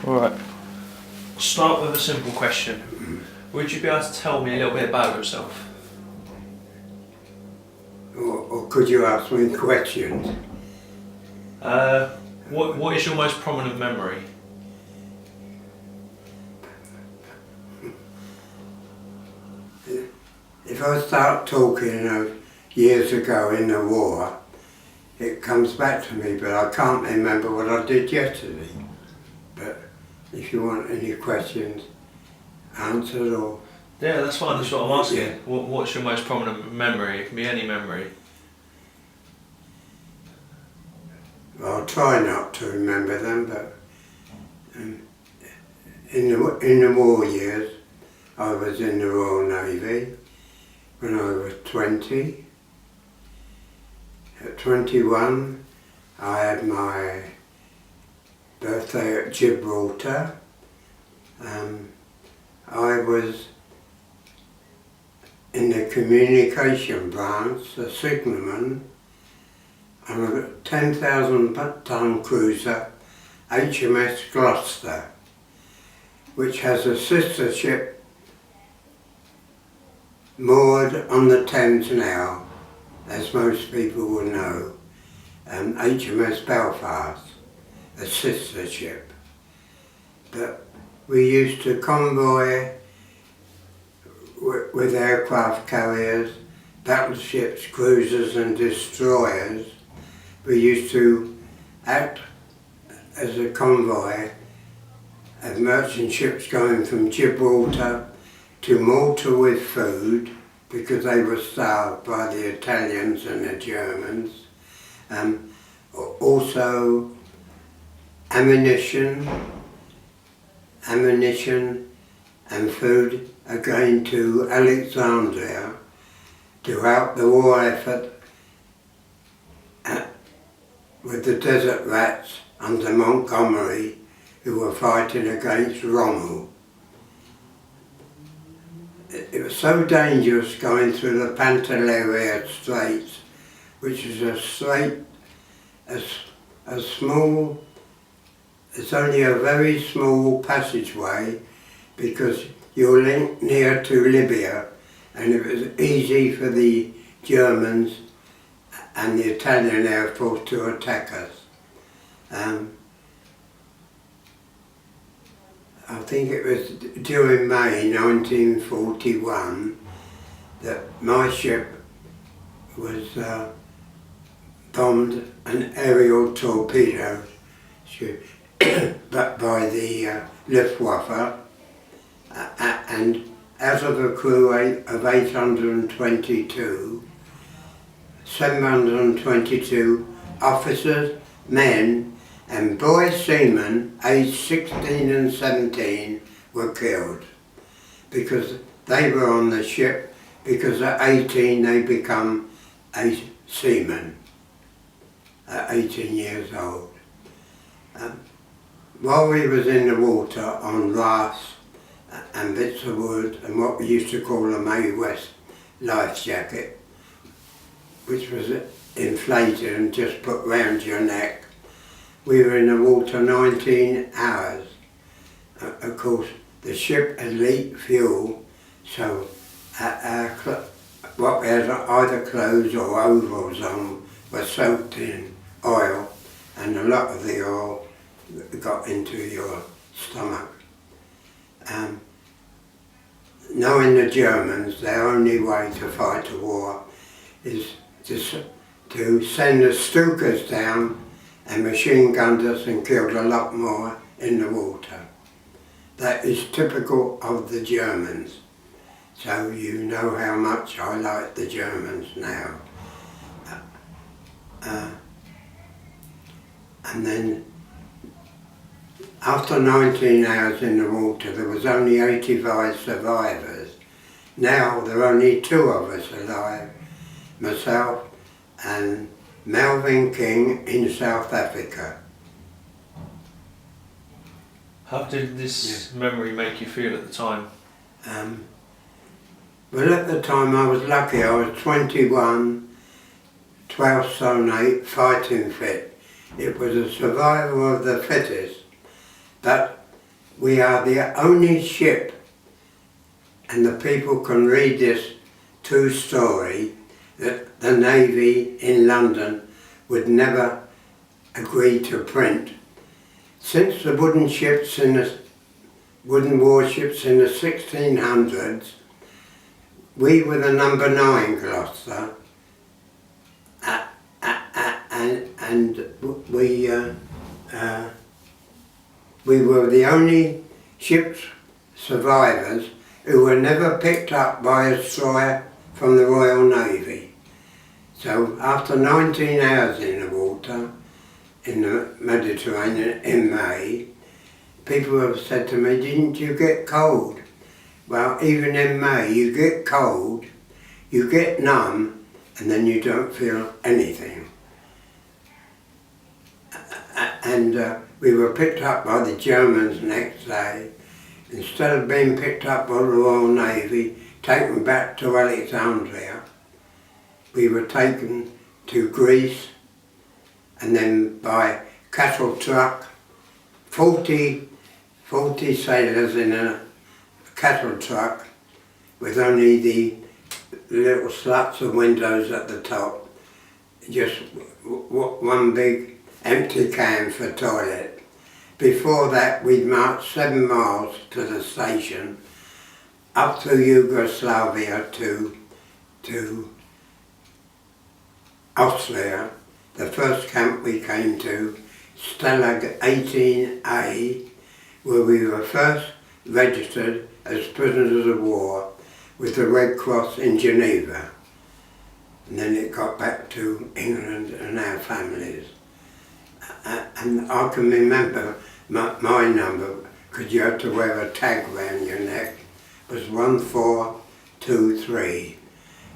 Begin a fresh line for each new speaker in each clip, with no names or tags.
Alright. Start with a simple question. Would you be able to tell me a little bit about yourself?
Or could you ask me questions?
What is your most prominent memory?
If I start talking of years ago in the war, it comes back to me, but I can't remember what I did yesterday. But if you want any questions answered or...
Yeah, that's fine, that's what I'm asking.
Yeah.
What's your most prominent memory? It can be any memory.
I'll try not to remember them, but in the war years, I was in the Royal Navy when I was 20. At 21, I had my birthday at Gibraltar. I was in the communication branch, the signalman, on a 10,000-ton cruiser, HMS Gloucester, which has a sister ship moored on the Thames now, as most people will know, HMS Belfast, a sister ship. But we used to convoy with aircraft carriers, battleships, cruisers and destroyers. We used to act as a convoy of merchant ships going from Gibraltar to Malta with food, because they were starved by the Italians and the Germans. Also ammunition and food again to Alexandria to help the war effort with the Desert Rats under Montgomery, who were fighting against Rommel. It was so dangerous going through the Pantelleria Straits, which is a strait as small, it's only a very small passageway because you're linked near to Libya, and it was easy for the Germans and the Italian Air Force to attack us. I think it was during May 1941 that my ship was bombed, an aerial torpedo but by the Luftwaffe, and out of a crew of 822, 722 officers, men and boy seamen aged 16 and 17 were killed because they were on the ship, because at 18 they become a seaman at 18 years old. While we was in the water on rafts and bits of wood and what we used to call a Mae West life jacket, which was inflated and just put round your neck, we were in the water 19 hours. Of course, the ship had leaked fuel, so what we had either clothes or overalls on were soaked in oil, and a lot of the oil got into your stomach. Knowing the Germans, their only way to fight a war is to send the Stukas down and machine gunned us and killed a lot more in the water. That is typical of the Germans. So you know how much I like the Germans now. And then after 19 hours in the water, there was only 85 survivors. Now there are only 2 of us alive, myself and Melvin King in South Africa.
How did this memory make you feel at the time?
Well, at the time I was lucky. I was 21, 12 stone 8, fighting fit. It was a survival of the fittest. But we are the only ship, and the people can read this true story, that the Navy in London would never agree to print. Since the wooden warships in the 1600s, we were the number 9 Gloucester, and we were the only ship's survivors who were never picked up by a destroyer from the Royal Navy. So after 19 hours in the water, in the Mediterranean in May, people have said to me, didn't you get cold? Well, even in May, you get cold, you get numb, and then you don't feel anything. And we were picked up by the Germans next day. Instead of being picked up by the Royal Navy, taken back to Alexandria, we were taken to Greece, and then by cattle truck, 40 sailors in a cattle truck with only the little slats of windows at the top, just one big empty can for toilet. Before that, we'd marched 7 miles to the station, up through Yugoslavia to Austria. The first camp we came to, Stalag 18A, where we were first registered as prisoners of war with the Red Cross in Geneva. And then it got back to England and our families. And I can remember my number, because you had to wear a tag around your neck, was 1423.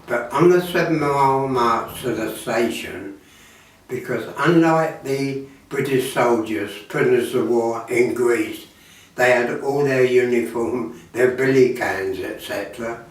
But on the 7-mile march to the station, because unlike the British soldiers, prisoners of war in Greece, they had all their uniform, their billy cans, etc.